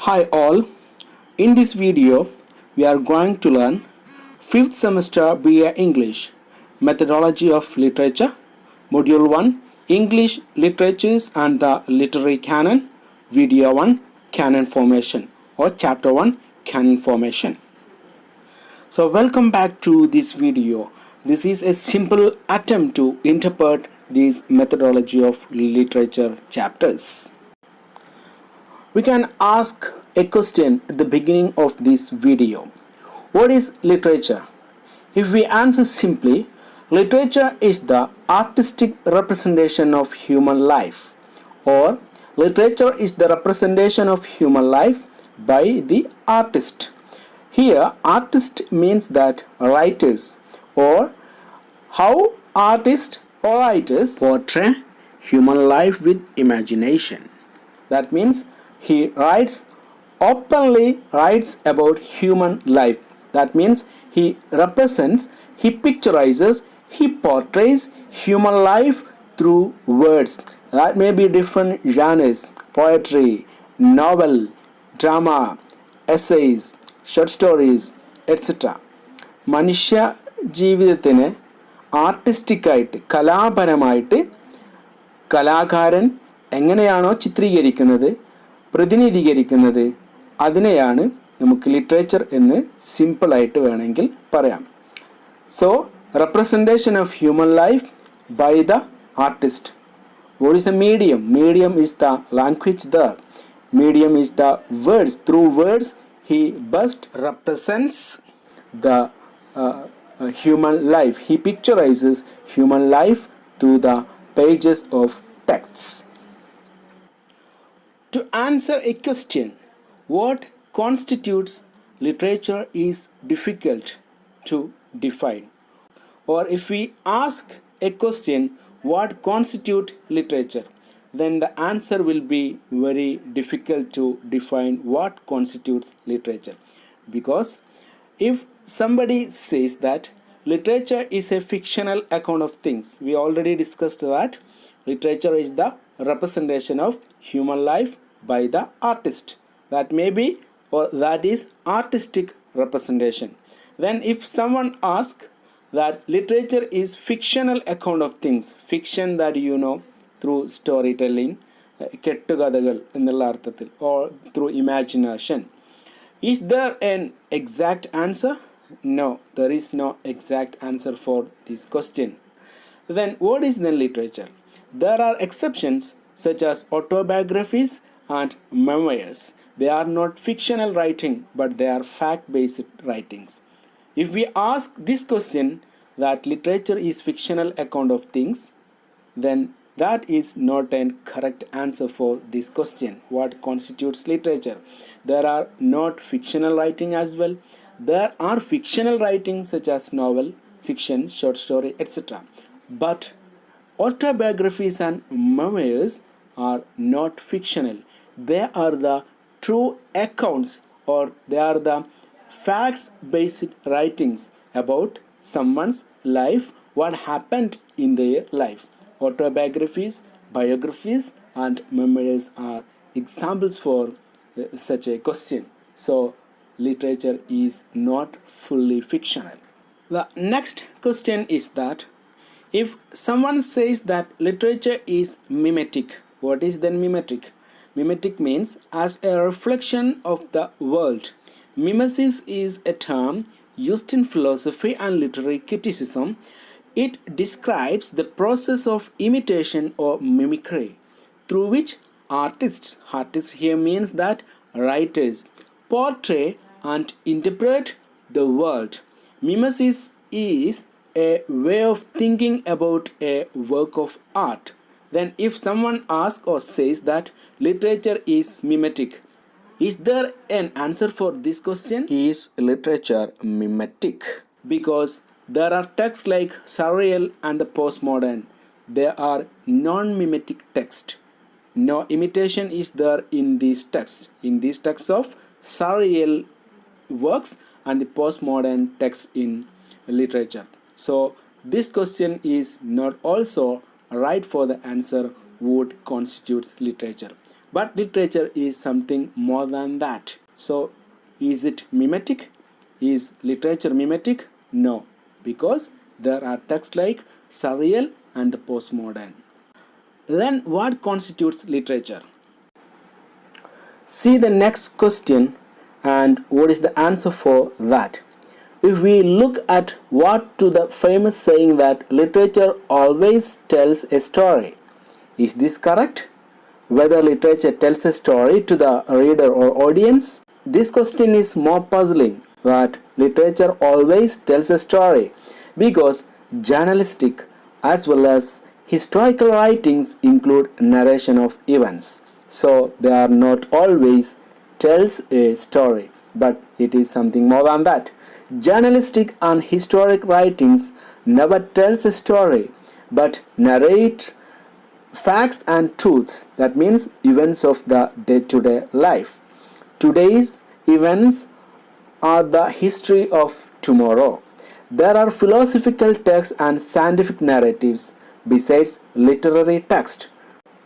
Hi all, in this video we are going to learn 5th semester BA English Methodology of Literature Module 1 English Literatures and the Literary Canon Video 1 Canon Formation or Chapter 1 Canon Formation. So welcome back to this video. This is a simple attempt to interpret these methodology of literature chapters. We can ask a question at the beginning of this video. What is literature? If we answer simply, literature is the artistic representation of human life, or literature is the representation of human life by the artist. Here, artist means that writers, or how artists or writers portray human life with imagination. That means he openly writes about human life. That means he represents, he picturizes, he portrays human life through words. That may be different genres: poetry, novel, drama, essays, short stories, etc. മനുഷ്യ ജീവിതത്തിന് ആർട്ടിസ്റ്റിക്കായിട്ട് കലാപരമായിട്ട് കലാകാരൻ എങ്ങനെയാണോ ചിത്രീകരിക്കുന്നത്, പ്രതിനിധീകരിക്കുന്നത്, അതിനെയാണ് നമുക്ക് literature എന്ന് സിമ്പിളായിട്ട് വേണമെങ്കിൽ പറയാം. So representation of human life by the artist. What is the medium? Medium is the language there. Medium is the words. Through words he best represents the human life. He picturizes human life through the pages of texts. To answer a question, what constitutes literature is difficult to define. Or if we ask a question, what constitutes literature, then the answer will be very difficult to define what constitutes literature. Because if somebody says that literature is a fictional account of things, we already discussed that literature is the representation of human life by the artist. That may be, or that is artistic representation. Then if someone asks that literature is fictional account of things, fiction that you know through storytelling, കെട്ടുകഥകൾ എന്നുള്ള അർത്ഥത്തിൽ, or through imagination, is there an exact answer? No, there is no exact answer for this question. Then what is then literature? There are exceptions such as autobiographies and memoirs. They are not fictional writing, but they are fact-based writings. If we ask this question, that literature is fictional account of things, then that is not a correct answer for this question. What constitutes literature? There are not fictional writing as well. There are fictional writings such as novel, fiction, short story, etc. But autobiographies and memoirs are not fictional. They are the true accounts, or they are the facts-based writings about someone's life, what happened in their life. Autobiographies, biographies, and memoirs are examples for such a question. So literature is not fully fictional. The next question is that if someone says that literature is mimetic, what is then mimetic? Mimetic means as a reflection of the world. Mimesis is a term used in philosophy and literary criticism. It describes the process of imitation or mimicry through which artists here means that writers, portray and interpret the world. Mimesis is a way of thinking about a work of art. Then if someone asks or says that literature is mimetic, is there an answer for this question? Is literature mimetic? Because there are texts like surreal and the postmodern. There are non-mimetic texts. No imitation is there in these texts. In these texts of surreal works and the postmodern texts in literature. So this question is not also right for the answer what constitutes literature. But literature is something more than that. So, is it mimetic? Is literature mimetic? No, because there are texts like surreal and the postmodern. Then, what constitutes literature? See the next question and what is the answer for that. If we look at what to the famous saying that literature always tells a story, is this correct? Whether literature tells a story to the reader or audience? This question is more puzzling, that literature always tells a story because journalistic as well as historical writings include narration of events. So they are not always tells a story, but it is something more than that. Journalistic and historic writings never tells a story, but narrate facts and truths. That means events of the day-to-day life. Today's events are the history of tomorrow. There are philosophical texts and scientific narratives besides literary text.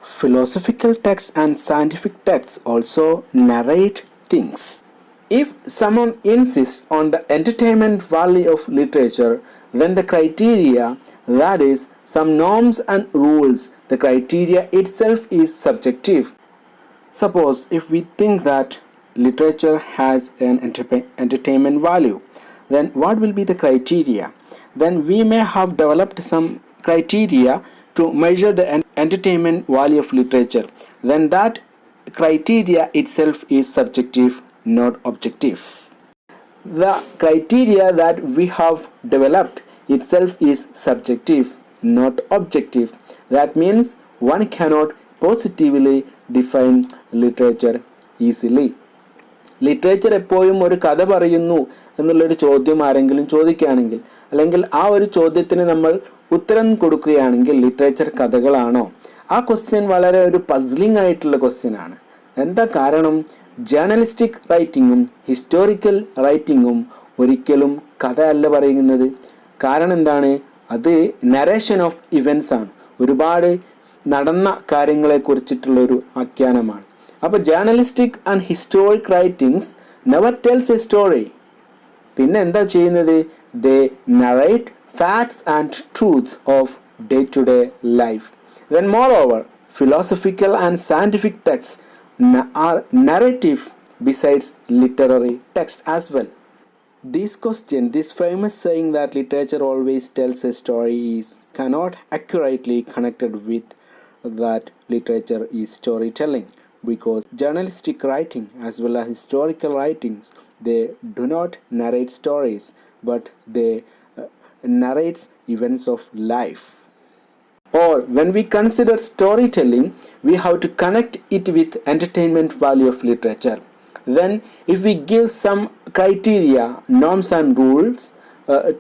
Philosophical texts and scientific texts also narrate things. If someone insists on the entertainment value of literature, then the criteria, that is, some norms and rules, the criteria itself is subjective. Suppose if we think that literature has an entertainment value, then what will be the criteria? Then we may have developed some criteria to measure the entertainment value of literature. Then that criteria itself is subjective, not objective. The criteria that we have developed itself is subjective, not objective. That means one cannot positively define literature easily. Literature എപ്പോഴും ഒരു കഥ പറയുന്നു എന്നുള്ളൊരു ചോദ്യം ആരെങ്കിലും ചോദിക്കുകയാണെങ്കിൽ, അല്ലെങ്കിൽ ആ ഒരു ചോദ്യത്തിന് നമ്മൾ ഉത്തരം കൊടുക്കുകയാണെങ്കിൽ ലിറ്ററേച്ചർ കഥകളാണോ, ആ ക്വസ്റ്റ്യൻ വളരെ ഒരു പസ്ലിംഗ് ആയിട്ടുള്ള ക്വസ്റ്റ്യൻ ആണ്. എന്താ കാരണം? ജേർണലിസ്റ്റിക് റൈറ്റിങ്ങും ഹിസ്റ്റോറിക്കൽ റൈറ്റിങ്ങും ഒരിക്കലും കഥയല്ല പറയുന്നത്. കാരണം എന്താണ്? അത് നരേഷൻ ഓഫ് ഇവൻസ് ആണ്, ഒരുപാട് നടന്ന കാര്യങ്ങളെക്കുറിച്ചിട്ടുള്ളൊരു ആഖ്യാനമാണ്. അപ്പോൾ journalistic and historic writings never tells A story. പിന്നെ എന്താ ചെയ്യുന്നത്? ദേ narrate facts and truths of day-to-day life. Then moreover, philosophical and scientific texts are narrative besides literary text as well. This question, this famous saying that literature always tells a story, is cannot accurately connected with that literature is storytelling, because journalistic writing as well as historical writings, they do not narrate stories, but they narrates events of life. Or when we consider storytelling, we have to connect it with entertainment value of literature. Then if we give some criteria, norms and rules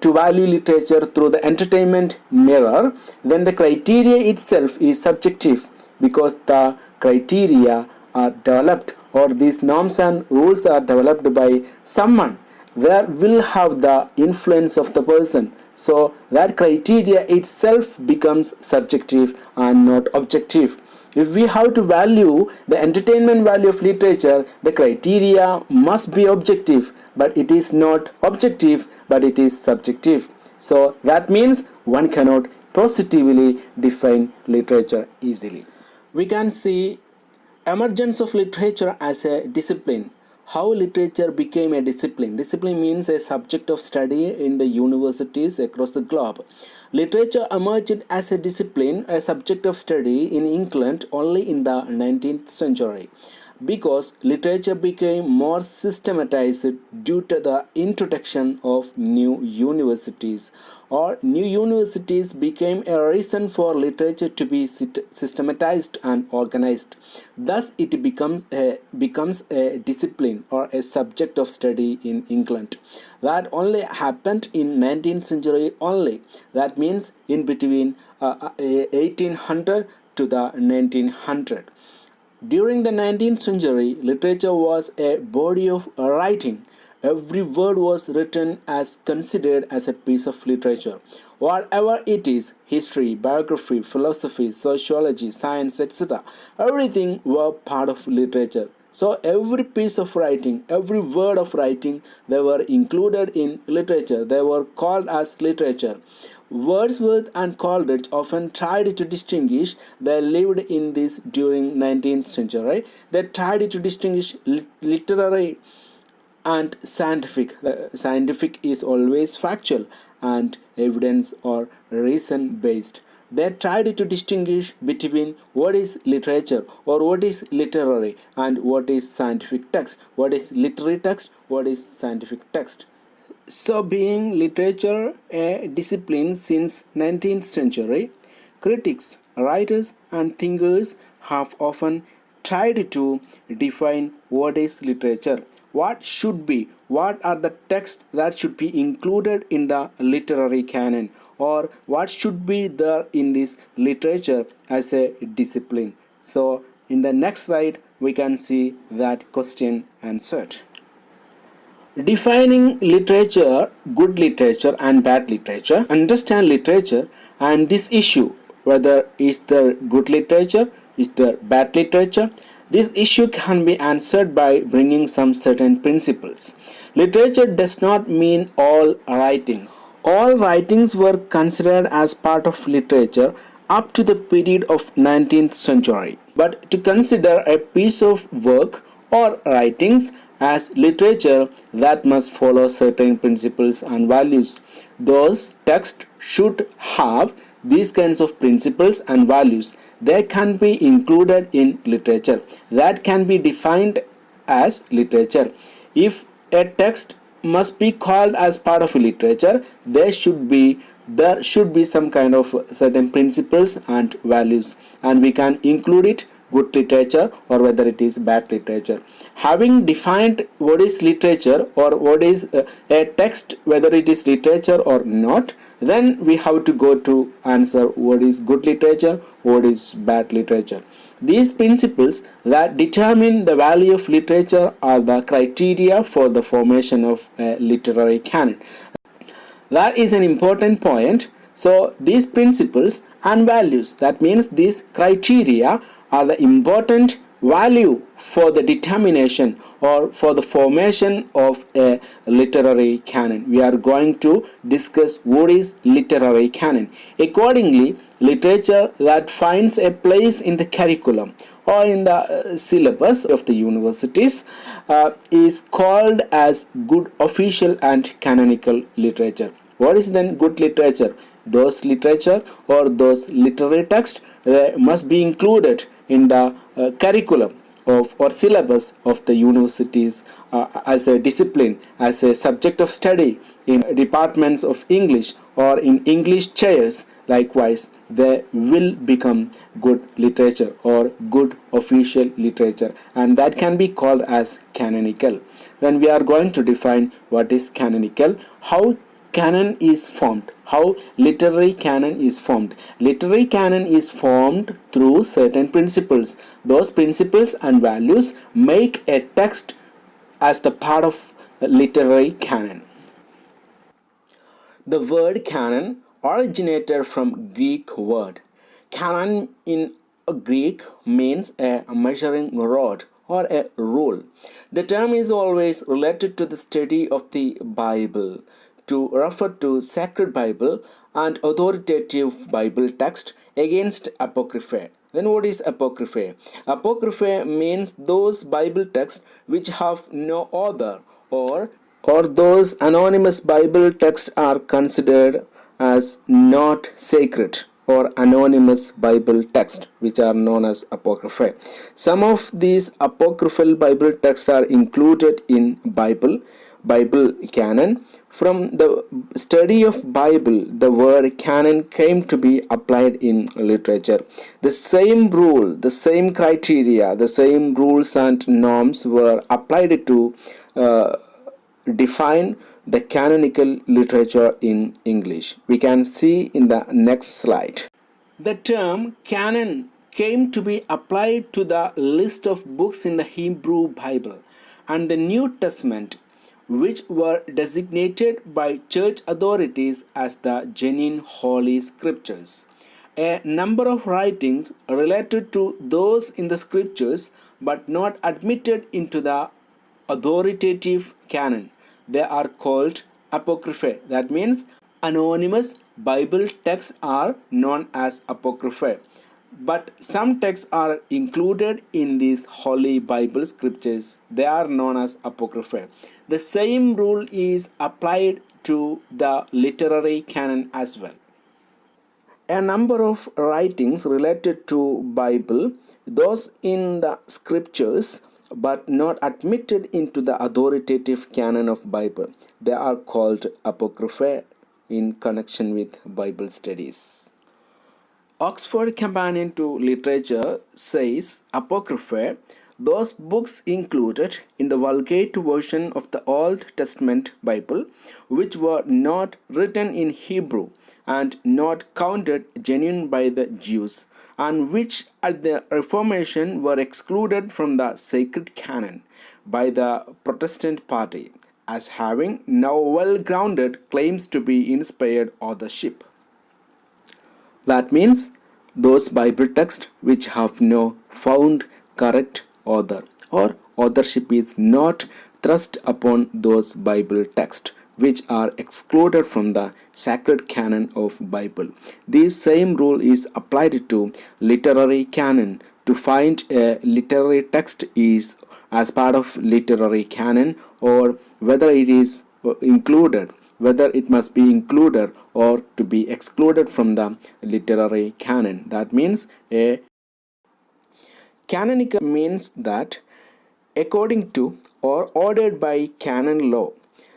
to value literature through the entertainment mirror, then the criteria itself is subjective, because the criteria are developed, or these norms and rules are developed by someone that will have the influence of the person. So that criteria itself becomes subjective and not objective. If we have to value the entertainment value of literature, the criteria must be objective, but it is not objective, but it is subjective. So that means one cannot positively define literature easily. We can see emergence of literature as a discipline. How literature became a discipline. Discipline means a subject of study in the universities across the globe. Literature emerged as a discipline, a subject of study in England only in the 19th century, because literature became more systematized due to the introduction of new universities, or new universities became a reason for literature to be systematized and organized. Thus it becomes a discipline or a subject of study in England. That only happened in 19th century only. That means in between 1800 to the 1900. During the 19th century, literature was a body of writing Every word was written as considered as a piece of literature. Whatever it is, history, biography, philosophy, sociology, science, etc., everything were part of literature. So every piece of writing, every word of writing, they were included in literature. They were called as literature. Wordsworth and Coleridge often tried to distinguish. They lived in this during 19th century. They tried to distinguish literary and scientific. The scientific is always factual and evidence or reason based. They tried to distinguish between what is literature or what is literary and what is scientific text, what is literary text, what is scientific text. So, being literature a discipline since 19th century, critics, writers and thinkers have often tried to define what is literature, what should be, what are the texts that should be included in the literary canon, or what should be there in this literature as a discipline. So, in the next slide, we can see that question answered. Defining literature, good literature and bad literature, understand literature and this issue, whether is there good literature, is there bad literature. This issue can be answered by bringing some certain principles. Literature does not mean all writings. All writings were considered as part of literature up to the period of 19th century. But to consider a piece of work or writings as literature, that must follow certain principles and values. Those texts should have these kinds of principles and values. They can be included in literature. That can be defined as literature. If a text must be called as part of literature, there should be some kind of certain principles and values, and we can include it good literature or whether it is bad literature. Having defined what is literature or what is a text, whether it is literature or not, then we have to go to answer what is good literature, what is bad literature. These principles that determine the value of literature are the criteria for the formation of a literary canon. That is an important point. So these principles and values, that means these criteria, are the important value for the determination or for the formation of a literary canon. We are going to discuss what is literary canon. Accordingly, literature that finds a place in the curriculum or in the syllabus of the universities is called as good official and canonical literature. What is then good literature? Those literature or those literary texts must be included in the curriculum of or syllabus of the universities as a discipline, as a subject of study in departments of English or in English chairs. Likewise, they will become good literature or good official literature, and that can be called as canonical. Then we are going to define what is canonical, how canon is formed, how literary canon is formed. Literary canon is formed through certain principles. Those principles and values make a text as the part of literary canon. The word canon originated from Greek word. Canon in Greek means a measuring rod or a rule. The term is always related to the study of the Bible, to refer to sacred Bible and authoritative Bible text against apocrypha. Then what is apocrypha? Apocrypha means those Bible texts which have no author, or those anonymous Bible texts are considered as not sacred, or anonymous Bible text, which are known as apocrypha. Some of these apocryphal Bible texts are included in Bible canon. From the study of Bible, the word canon came to be applied in literature. The same rule, the same criteria, the same rules and norms were applied to define the canonical literature in English. We can see in the next slide. The term canon came to be applied to the list of books in the Hebrew Bible and the New Testament, which were designated by church authorities as the genuine Holy Scriptures. A number of writings related to those in the Scriptures but not admitted into the authoritative canon. They are called apocryphae. That means anonymous Bible texts are known as apocryphae. But some texts are included in these holy Bible scriptures. They are known as apocrypha. The same rule is applied to the literary canon as well. A number of writings related to Bible, those in the scriptures but not admitted into the authoritative canon of Bible. They are called apocrypha in connection with Bible studies. Oxford Companion to Literature says Apocrypha, those books included in the Vulgate version of the Old Testament Bible, which were not written in Hebrew and not counted genuine by the Jews, and which at the Reformation were excluded from the sacred canon by the Protestant party, as having no well-grounded claims to be inspired authorship. That means those Bible texts which have no found correct author, or authorship is not thrust upon those Bible texts which are excluded from the sacred canon of Bible. This same rule is applied to literary canon. To find a literary text is as part of literary canon, or whether it is included, whether it must be included or to be excluded from the literary canon. That means a canonical means that according to or ordered by canon law,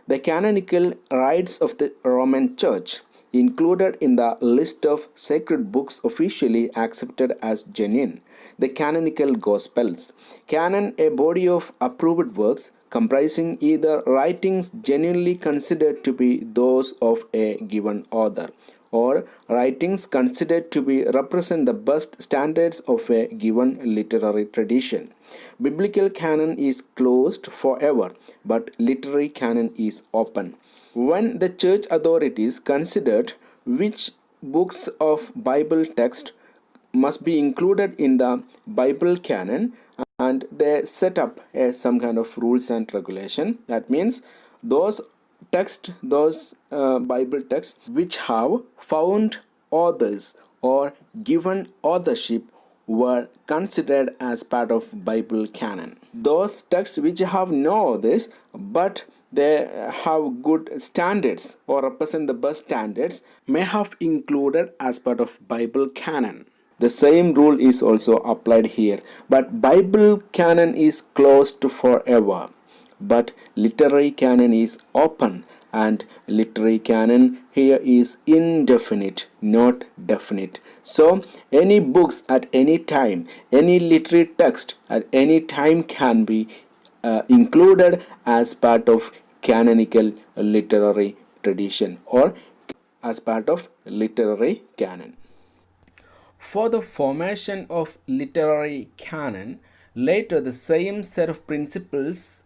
the canonical rites of the Roman Church included in the list of sacred books officially accepted as genuine. The canonical Gospels. Canon, a body of approved works comprising either writings genuinely considered to be those of a given author, or writings considered to be represent the best standards of a given literary tradition. Biblical canon is closed forever, but literary canon is open. When the church authorities considered which books of Bible text must be included in the Bible canon, and they set up some kind of rules and regulation. That means those Bible texts which have found authors or given authorship were considered as part of Bible canon. Those texts which have no authors but they have good standards or represent the best standards may have included as part of Bible canon. The same rule is also applied here, but Bible canon is closed forever, but literary canon is open, and literary canon here is indefinite, not definite. So any books at any time, any literary text at any time can be included as part of canonical literary tradition or as part of literary canon. For the formation of literary canon, later the same set of principles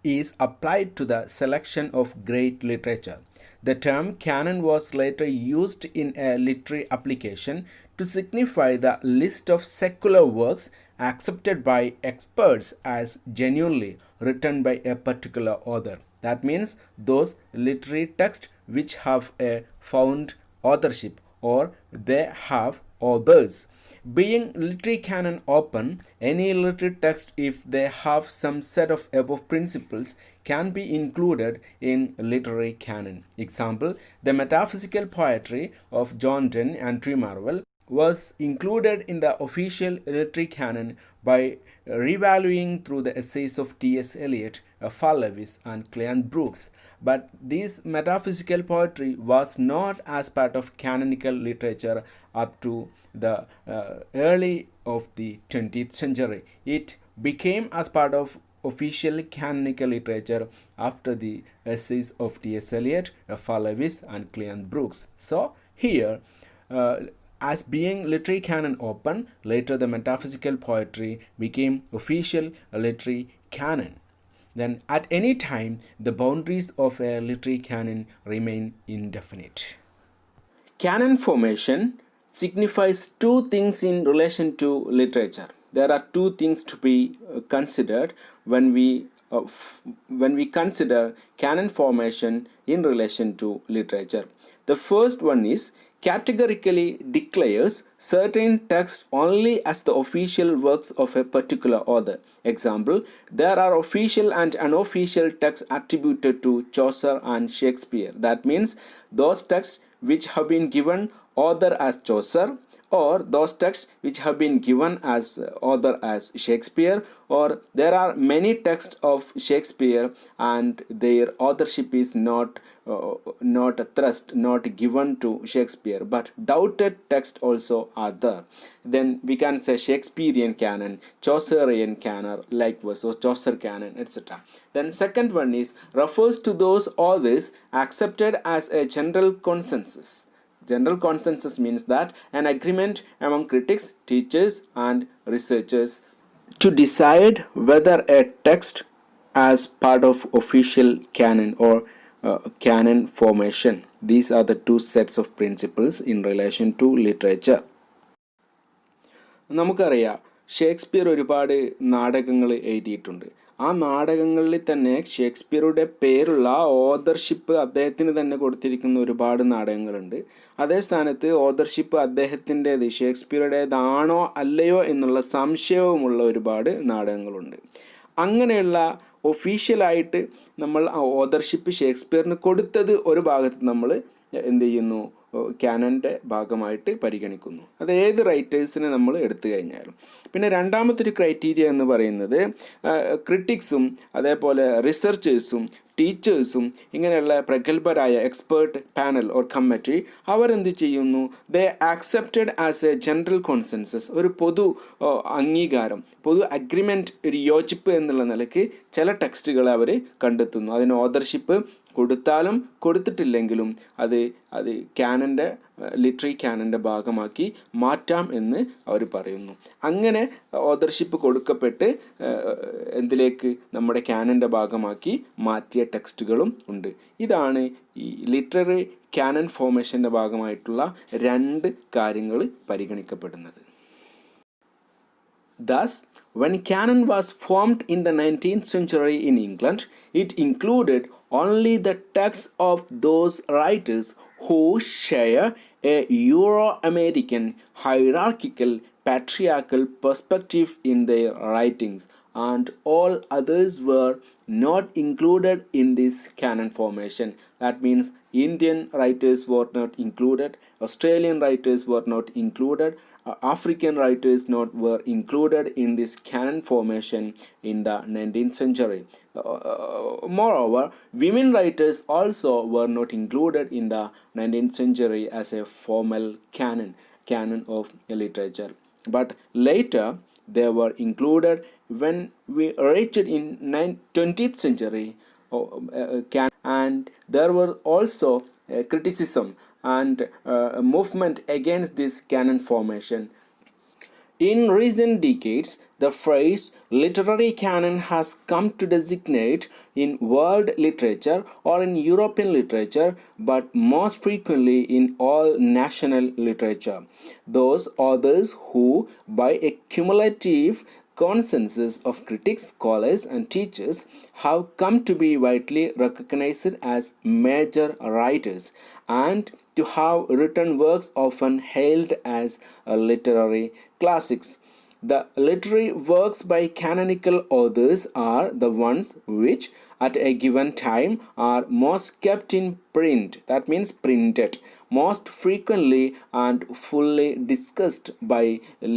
is applied to the selection of great literature. The term canon was later used in a literary application to signify the list of secular works accepted by experts as genuinely written by a particular author. That means those literary texts which have a found authorship or they have authors. Being literary canon open, any literary text, if they have some set of above principles, can be included in literary canon. Example, the metaphysical poetry of John Donne and Tree Marvel was included in the official literary canon by revaluing through the essays of T.S. Eliot, F.R. Lewis, and Cleon Brooks. But this metaphysical poetry was not as part of canonical literature up to the early of the 20th century. It became as part of official canonical literature after the essays of T.S. Eliot, F.R. Lewis, and Cleon Brooks. So here, as being literary canon open, later the metaphysical poetry became official literary canon. then at any time the boundaries of a literary canon remain indefinite. Canon formation signifies two things in relation to literature. There are two things to be considered when we consider canon formation in relation to literature. The first one is categorically declares certain texts only as the official works of a particular author. Example, there are official and unofficial texts attributed to Chaucer and Shakespeare. That means those texts which have been given author as Chaucer, or those texts which have been given as author as Shakespeare, or there are many texts of Shakespeare and their authorship is not given to Shakespeare, but doubted texts also are there. Then we can say Shakespearean canon, Chaucerian canon, likewise, or Chaucer canon, etc. Then second one is refers to those authors accepted as a general consensus. General consensus means that an agreement among critics, teachers, and researchers to decide whether a text as part of official canon or canon formation. These are the two sets of principles in relation to literature. നമുക്കറിയാം Shakespeare ഒരുപാട് നാടകങ്ങൾ എഴുതിയിട്ടുണ്ട്. ആ നാടകങ്ങളിൽ തന്നെ ഷേക്സ്പിയറുടെ പേരുള്ള authorship അദ്ദേഹത്തിന് തന്നെ കൊടുത്തിരിക്കുന്ന ഒരുപാട് നാടകങ്ങളുണ്ട്. അതേ സ്ഥാനത്ത് ഓതർഷിപ്പ് അദ്ദേഹത്തിൻ്റേത് ഷേക്സ്പിയറുടേതാണോ അല്ലയോ എന്നുള്ള സംശയവുമുള്ള ഒരുപാട് നാടകങ്ങളുണ്ട്. അങ്ങനെയുള്ള ഒഫീഷ്യലായിട്ട് നമ്മൾ ഓതർഷിപ്പ് ഷേക്സ്പിയറിന് കൊടുത്തത് ഒരു ഭാഗത്ത് നമ്മൾ എന്ത് ചെയ്യുന്നു, ക്യാനൻ്റെ ഭാഗമായിട്ട് പരിഗണിക്കുന്നു. അത് ഏത് റൈറ്റേഴ്സിനെ നമ്മൾ എടുത്തു കഴിഞ്ഞാലും. പിന്നെ രണ്ടാമത്തെ ഒരു ക്രൈറ്റീരിയ എന്ന് പറയുന്നത് ക്രിട്ടിക്സും അതേപോലെ റിസർച്ചേഴ്സും ടീച്ചേഴ്സും ഇങ്ങനെയുള്ള പ്രഗത്ഭരായ എക്സ്പേർട്ട് പാനൽ ഓർ കമ്മിറ്റി അവരെന്ത് ചെയ്യുന്നു, they accepted as a general consensus, ഒരു പൊതു അംഗീകാരം, പൊതു അഗ്രിമെൻറ്റ്, ഒരു യോജിപ്പ് എന്നുള്ള നിലയ്ക്ക് ചില ടെക്സ്റ്റുകളെ അവർ കണ്ടെത്തുന്നു. അതിന് ഓതർഷിപ്പ് കൊടുത്താലും കൊടുത്തിട്ടില്ലെങ്കിലും അത് ക്യാനൻ്റെ ലിറ്റററി ക്യാനൻ്റെ ഭാഗമാക്കി മാറ്റാം എന്ന് അവർ പറയുന്നു. അങ്ങനെ ഓതർഷിപ്പ് കൊടുക്കപ്പെട്ട് എന്തിലേക്ക് നമ്മുടെ ക്യാനൻ്റെ ഭാഗമാക്കി മാറ്റിയ ടെക്സ്റ്റുകളും ഉണ്ട്. ഇതാണ് ഈ ലിറ്റററി ക്യാനൻ ഫോർമേഷൻ്റെ ഭാഗമായിട്ടുള്ള രണ്ട് കാര്യങ്ങൾ പരിഗണിക്കപ്പെടുന്നത്. Thus, when canon was formed in the 19th century in England, it included only the texts of those writers who share a Euro-American hierarchical patriarchal perspective in their writings, and all others were not included in this canon formation. That means Indian writers were not included, Australian writers were not included, African writers were included in this canon formation in the 19th century. Moreover, women writers also were not included in the 19th century as a formal canon of literature. But later they were included when we reached in 20th century, and there were also criticism and movement against this canon formation. In recent decades, the phrase literary canon has come to designate in world literature or in European literature, but most frequently in all national literature, those authors who, by a cumulative consensus of critics, scholars, and teachers, have come to be widely recognized as major writers and to have written works often hailed as literary classics. The literary works by canonical authors are the ones which at a given time are most kept in print, that means printed, most frequently and fully discussed by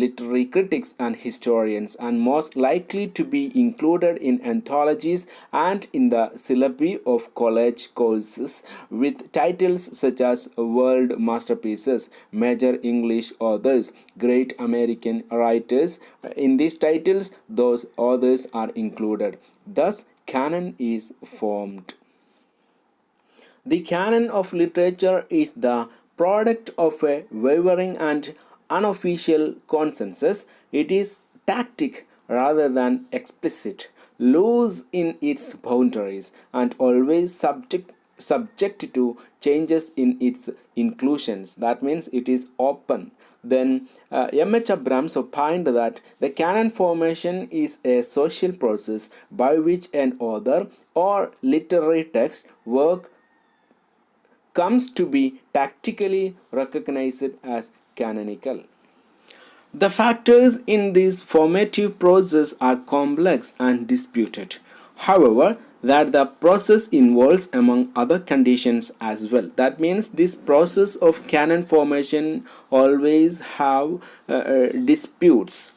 literary critics and historians, and most likely to be included in anthologies and in the syllabi of college courses, with titles such as world masterpieces, major English authors, great American writers. In these titles, those authors are included. Thus, canon is formed. The canon of literature is the product of a wavering and unofficial consensus. It is tacit rather than explicit. loose in its boundaries and always subject to changes in its inclusions. That means it is open. Then M.H. Abrams opined that the canon formation is a social process by which an author or literary text work comes to be tactically recognized as canonical. The factors in this formative process are complex and disputed. However, that the process involves among other conditions as well. That means this process of canon formation always have disputes.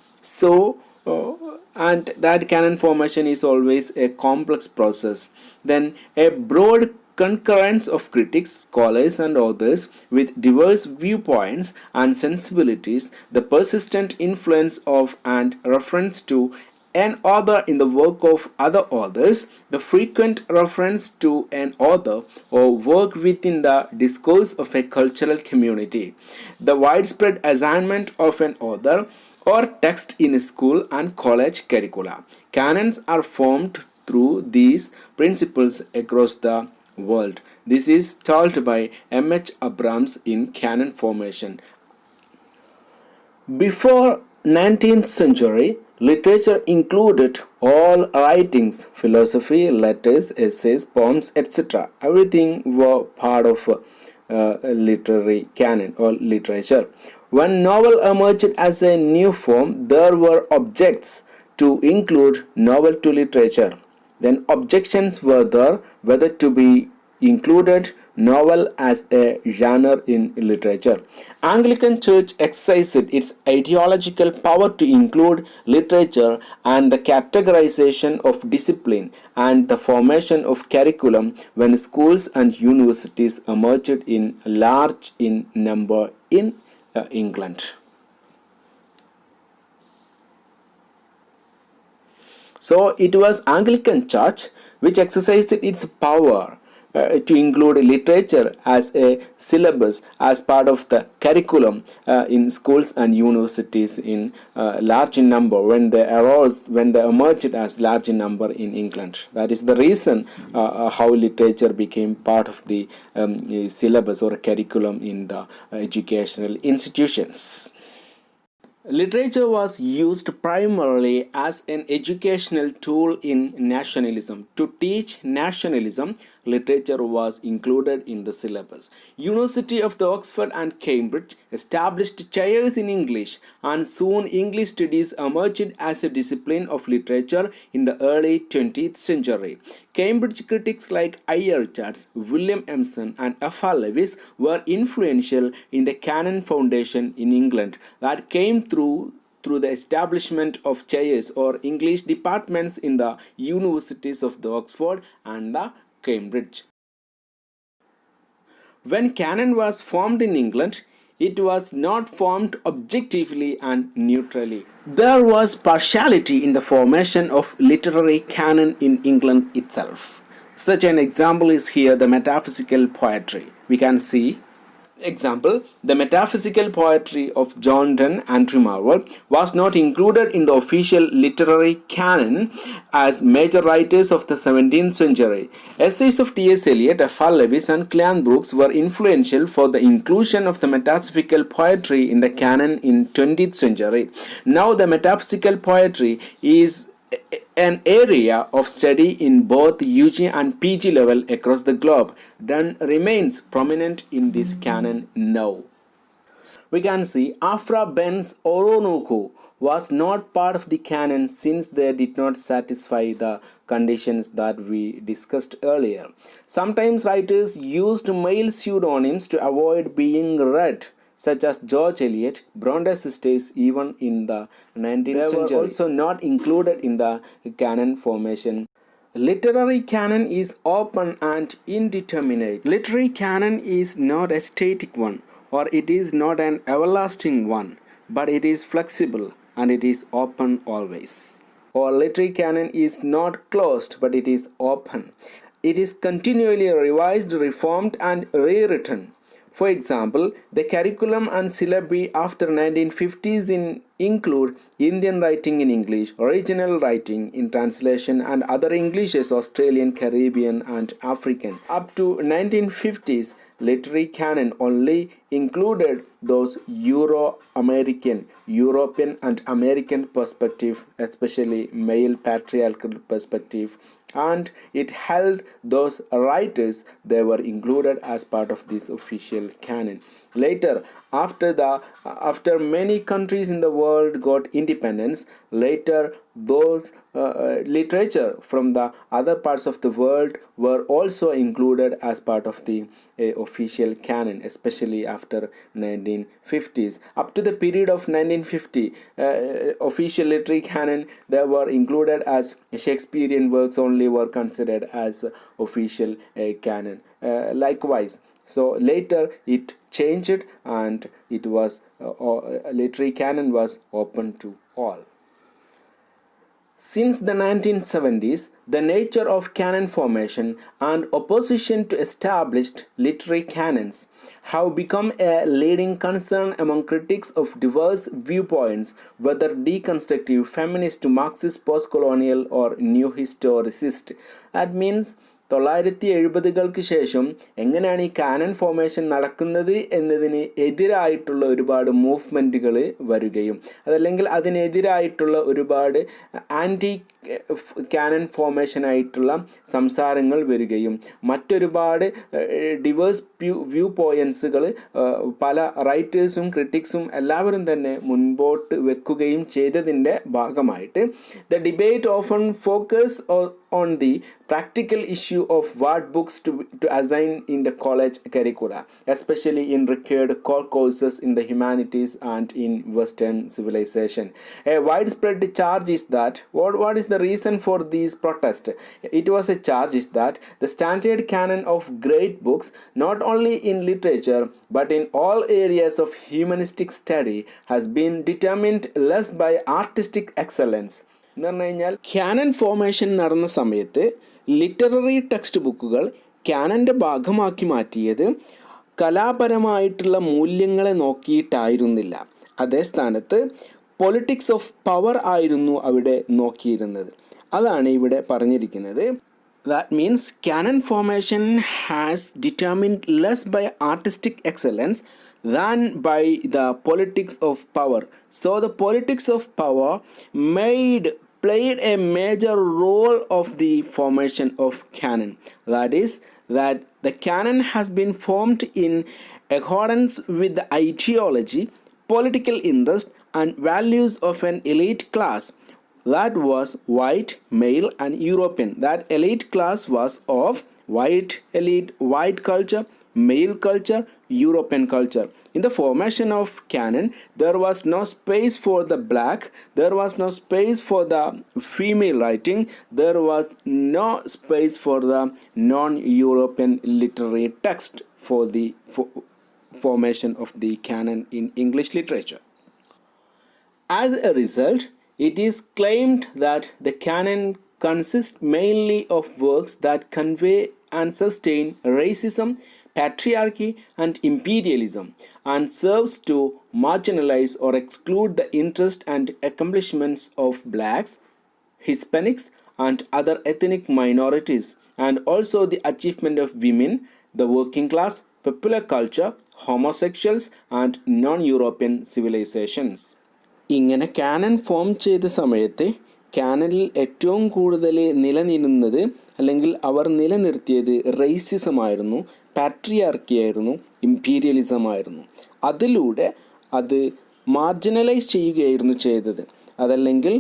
And that canon formation is always a complex process. Then a broad concurrence of critics, scholars, and authors with diverse viewpoints and sensibilities, the persistent influence of and reference to an author in the work of other authors, the frequent reference to an author or work within the discourse of a cultural community, the widespread assignment of an author or text in school and college curricula. Canons are formed through these principles across the world. This is told by M.H. Abrams in Canon Formation. Before 19th century, literature included all writings, philosophy, letters, essays, poems, etc. Everything were part of literary canon or literature. When novel emerged as a new form, there were objects to include novel to literature. Then objections were there whether to be included novel as a genre in literature. Anglican Church exercised its ideological power to include literature and the categorization of discipline and the formation of curriculum when schools and universities emerged in large in number in England. So it was Anglican Church which exercised its power to include literature as a syllabus as part of the curriculum in schools and universities in large number when they emerged as large number in England. That is the reason how literature became part of the syllabus or curriculum in the educational institutions. Literature was used primarily as an educational tool in nationalism. To teach nationalism, literature was included in the syllabus. University of the Oxford and Cambridge established chairs in English, and soon English studies emerged as a discipline of literature in the early 20th century. Cambridge critics like I. Richards, William Emerson, and F. R. Lewis were influential in the Canon Foundation in England that came through the establishment of chairs or English departments in the universities of the Oxford and the Cambridge. When canon was formed in England, it was not formed objectively and neutrally. There was partiality in the formation of literary canon in England itself. Such an example is here the metaphysical poetry. We can see example, the metaphysical poetry of John Donne and Marvel was not included in the official literary canon as major writers of the 17th century. Essays of T.S. Eliot, F. R. Lewis, and Cleon Brooks were influential for the inclusion of the metaphysical poetry in the canon in 20th century. Now the metaphysical poetry is an area of study in both UG and PG level across the globe. Donne remains prominent in this canon now. We can see Afra Ben's Oronooko was not part of the canon since they did not satisfy the conditions that we discussed earlier. Sometimes writers used male pseudonyms to avoid being read, such as George Eliot, Bronte sisters, even in the 19th century. They were also not included in the canon formation. Literary canon is open and indeterminate. Literary canon is not a static one, or it is not an everlasting one, but it is flexible and it is open always. Or literary canon is not closed, but it is open. It is continually revised, reformed, and rewritten. For example, the curriculum and syllabi after 1950s in include Indian writing in English, original writing in translation, and other Englishes, Australian, Caribbean, and African. Up to 1950s, literary canon only included those European and American perspective, especially male patriarchal perspective, and it held those writers they were included as part of this official canon. Later, after many countries in the world got independence, later those literature from the other parts of the world were also included as part of the official canon, especially after 1950s. Up to the period of 1950, official literary canon they were included as Shakespearean works only were considered as official canon. Likewise, so later it changed and it was literary canon was open to all. Since the 1970s, the nature of canon formation and opposition to established literary canons have become a leading concern among critics of diverse viewpoints, whether deconstructive, feminist, Marxist, postcolonial, or new historicist. That means 1970-കൾക്ക് ശേഷം എങ്ങനെയാണ് ഈ Canon formation നടക്കുന്നത് എന്നതിന് എതിരായിട്ടുള്ള ഒരുപാട് മൂവ്മെൻറ്റുകൾ വരികയും അതല്ലെങ്കിൽ അതിനെതിരായിട്ടുള്ള ഒരുപാട് anti Canon formation ആയിട്ടുള്ള സംസാരങ്ങൾ വരികയും മറ്റൊരുപാട് ഡിവേഴ്സ് വ്യൂ പോയിൻറ്റ്സുകൾ പല റൈറ്റേഴ്സും ക്രിറ്റിക്സും എല്ലാവരും തന്നെ മുൻപോട്ട് വെക്കുകയും ചെയ്തതിൻ്റെ ഭാഗമായിട്ട് the debate often focus on the practical issue of what books to assign in the college curricula, especially in required core courses in the humanities and in Western civilization. A widespread charge is that, what is the reason for these protests? It was a charge is that the standard canon of great books, not only in literature but in all areas of humanistic study, has been determined less by artistic excellence. എന്ന് പറഞ്ഞു കഴിഞ്ഞാൽ cannon formation നടന്ന സമയത്ത് literary text ബുക്കുകൾ ക്യാനൻ്റെ ഭാഗമാക്കി മാറ്റിയത് കലാപരമായിട്ടുള്ള മൂല്യങ്ങളെ നോക്കിയിട്ടായിരുന്നില്ല. അതേ സ്ഥാനത്ത് പൊളിറ്റിക്സ് ഓഫ് പവർ ആയിരുന്നു അവിടെ നോക്കിയിരുന്നത്. അതാണ് ഇവിടെ പറഞ്ഞിരിക്കുന്നത്. That means canon formation has determined less by artistic excellence than by the politics of power. So the politics of power played a major role of the formation of canon. That is, that the canon has been formed in accordance with the ideology, political interest, and values of an elite class that was white, male, and European. That elite class was of white elite, white culture, male culture, European culture. In the formation of canon, there was no space for the black, there was no space for the female writing, there was no space for the non-European literary text for the formation of the canon in English literature. As a result, it is claimed that the canon consists mainly of works that convey and sustain racism, patriarchy, and imperialism, and serves to marginalize or exclude the interest and accomplishments of blacks, Hispanics, and other ethnic minorities, and also the achievement of women, the working class, popular culture, homosexuals, and non-European civilizations. ഇങ്ങനെ Canon form ചെയ്ത സമയത്ത് കാനനിൽ ഏറ്റവും കൂടുതൽ നിലനിന്നത് അല്ലെങ്കിൽ അവർ നിലനിർത്തിയത് റേസിസമായിരുന്നു, patriarchy ആയിരുന്നു, imperialism ആയിരുന്നു. അതിലൂടെ അത് മാർജിനലൈസ് ചെയ്യുകയായിരുന്നു ചെയ്തത്. അതല്ലെങ്കിൽ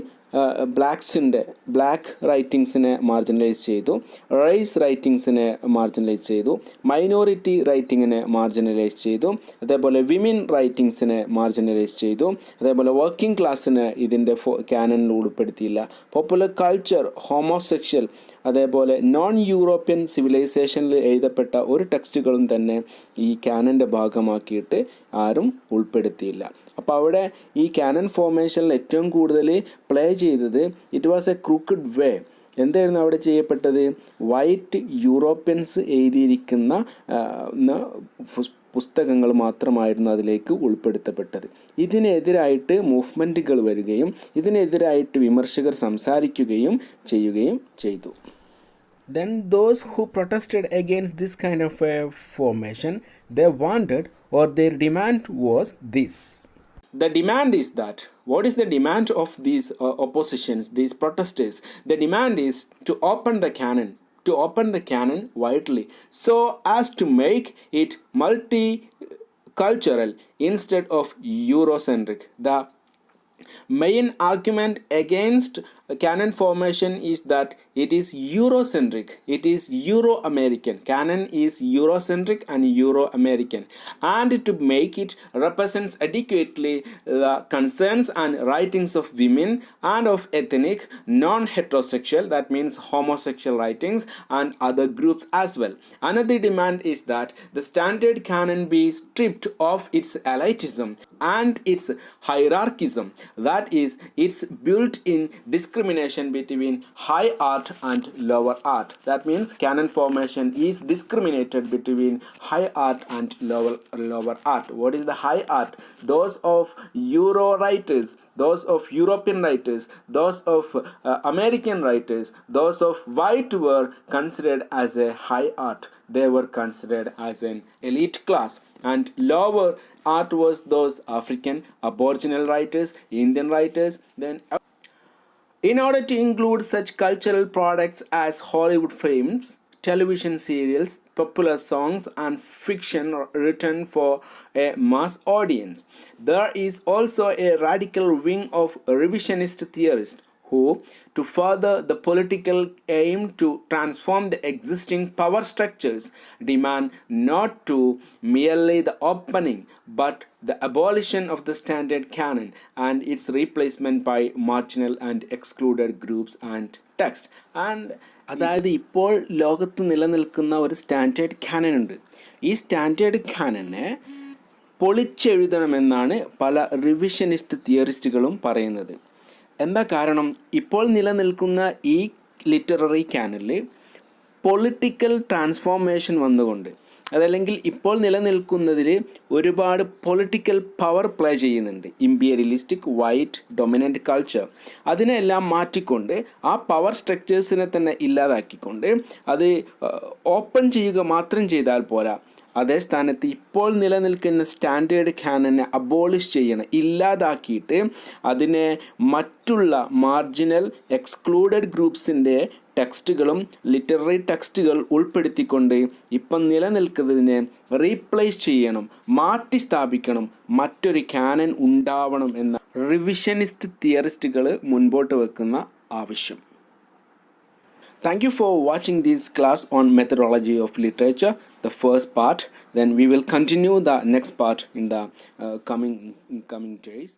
ബ്ലാക്ക് റൈറ്റിങ്സിനെ മാർജിനലൈസ് ചെയ്തു, റൈസ് റൈറ്റിങ്സിനെ മാർജിനലൈസ് ചെയ്തു, മൈനോറിറ്റി റൈറ്റിങ്ങിനെ മാർജിനലൈസ് ചെയ്തു, അതേപോലെ വിമൻ റൈറ്റിങ്സിനെ മാർജിനലൈസ് ചെയ്തു, അതേപോലെ വർക്കിംഗ് ക്ലാസ്സിനെ ഇതിൻ്റെ കാനനിൽ ഉൾപ്പെടുത്തിയില്ല. പോപ്പുലർ കൾച്ചർ, ഹോമോസെക്ഷൽ, അതേപോലെ നോൺ യൂറോപ്യൻ സിവിലൈസേഷനിൽ എഴുതപ്പെട്ട ഒരു ടെക്സ്റ്റുകളും തന്നെ ഈ കാനൻ്റെ ഭാഗമാക്കിയിട്ട് ആരും ഉൾപ്പെടുത്തിയില്ല. അപ്പോൾ അവിടെ ഈ കാനൻ ഫോർമേഷനിൽ ഏറ്റവും കൂടുതൽ പ്ലേ ചെയ്തത് ഇറ്റ് വാസ് എ ക്രൂക്കഡ് വേ. എന്തായിരുന്നു അവിടെ ചെയ്യപ്പെട്ടത്? വൈറ്റ് യൂറോപ്യൻസ് എഴുതിയിരിക്കുന്ന പുസ്തകങ്ങൾ മാത്രമായിരുന്നു അതിലേക്ക് ഉൾപ്പെടുത്തപ്പെട്ടത്. ഇതിനെതിരായിട്ട് മൂവ്മെൻറ്റുകൾ വരികയും ഇതിനെതിരായിട്ട് വിമർശകർ സംസാരിക്കുകയും ചെയ്യുകയും ചെയ്തു. Then those who protested against this kind of a formation, they wanted, or their demand was this. The demand is that, what is the demand of these oppositions, these protesters? The demand is to open the canon widely, so as to make it multicultural instead of Eurocentric. The main argument against canon formation is that it is Eurocentric, it is Euro-American. Canon is Eurocentric and Euro-American, and to make it represents adequately the concerns and writings of women and of ethnic, non-heterosexual, that means homosexual writings, and other groups as well. Another demand is that the standard canon be stripped of its elitism and its hierarchism, that is, its built-in discrimination between high art and lower art. That means canon formation is discriminated between high art and lower art. What is the high art? Those of Euro writers, those of European writers, those of American writers, those of white were considered as a high art. They were considered as an elite class. And lower art was those African, Aboriginal writers, Indian writers. Then, in order to include such cultural products as Hollywood films, television serials, popular songs, and fiction written for a mass audience, there is also a radical wing of revisionist theorists who, to further the political aim to transform the existing power structures, demand not to merely the opening but the abolition of the standard canon and its replacement by marginal and excluded groups and text. And അതായത് ഇപ്പോൾ ലോകത്ത് നിലനിൽക്കുന്ന ഒരു standard Canon ഉണ്ട്. ഈ standard കാനനെ പൊളിച്ചെഴുതണമെന്നാണ് പല revisionist തിയറിസ്റ്റുകളും പറയുന്നത്. എന്താ കാരണം? ഇപ്പോൾ നിലനിൽക്കുന്ന ഈ ലിറ്റററി കാനനിൽ പൊളിറ്റിക്കൽ ട്രാൻസ്ഫോർമേഷൻ വന്നുകൊണ്ട്, അതല്ലെങ്കിൽ ഇപ്പോൾ നിലനിൽക്കുന്നതിൽ ഒരുപാട് പൊളിറ്റിക്കൽ പവർ പ്ലേ ചെയ്യുന്നുണ്ട്. ഇമ്പീരിയലിസ്റ്റിക് വൈറ്റ് ഡൊമിനൻ്റ് കൾച്ചർ, അതിനെല്ലാം മാറ്റിക്കൊണ്ട് ആ പവർ സ്ട്രക്ചേഴ്സിനെ തന്നെ ഇല്ലാതാക്കിക്കൊണ്ട് അത് ഓപ്പൺ ചെയ്യുക മാത്രം ചെയ്താൽ പോരാ. അതേ സ്ഥാനത്ത് ഇപ്പോൾ നിലനിൽക്കുന്ന സ്റ്റാൻഡേർഡ് കാനനെ അബോളിഷ് ചെയ്യണം, ഇല്ലാതാക്കിയിട്ട് അതിനെ മറ്റുള്ള മാർജിനൽ എക്സ്ക്ലൂഡഡ് ഗ്രൂപ്പ്സിൻ്റെ ടെക്സ്റ്റുകളും ലിറ്റററി ടെക്സ്റ്റുകൾ ഉൾപ്പെടുത്തിക്കൊണ്ട് ഇപ്പം നിലനിൽക്കുന്നതിനെ റീപ്ലേസ് ചെയ്യണം, മാറ്റി സ്ഥാപിക്കണം, മറ്റൊരു കാനൻ ഉണ്ടാവണം എന്ന റിവിഷനിസ്റ്റ് തിയറിസ്റ്റുകൾ മുൻപോട്ട് വെക്കുന്ന ആവശ്യം. Thank you for watching this class on methodology of literature, the first part. Then we will continue the next part in the coming days.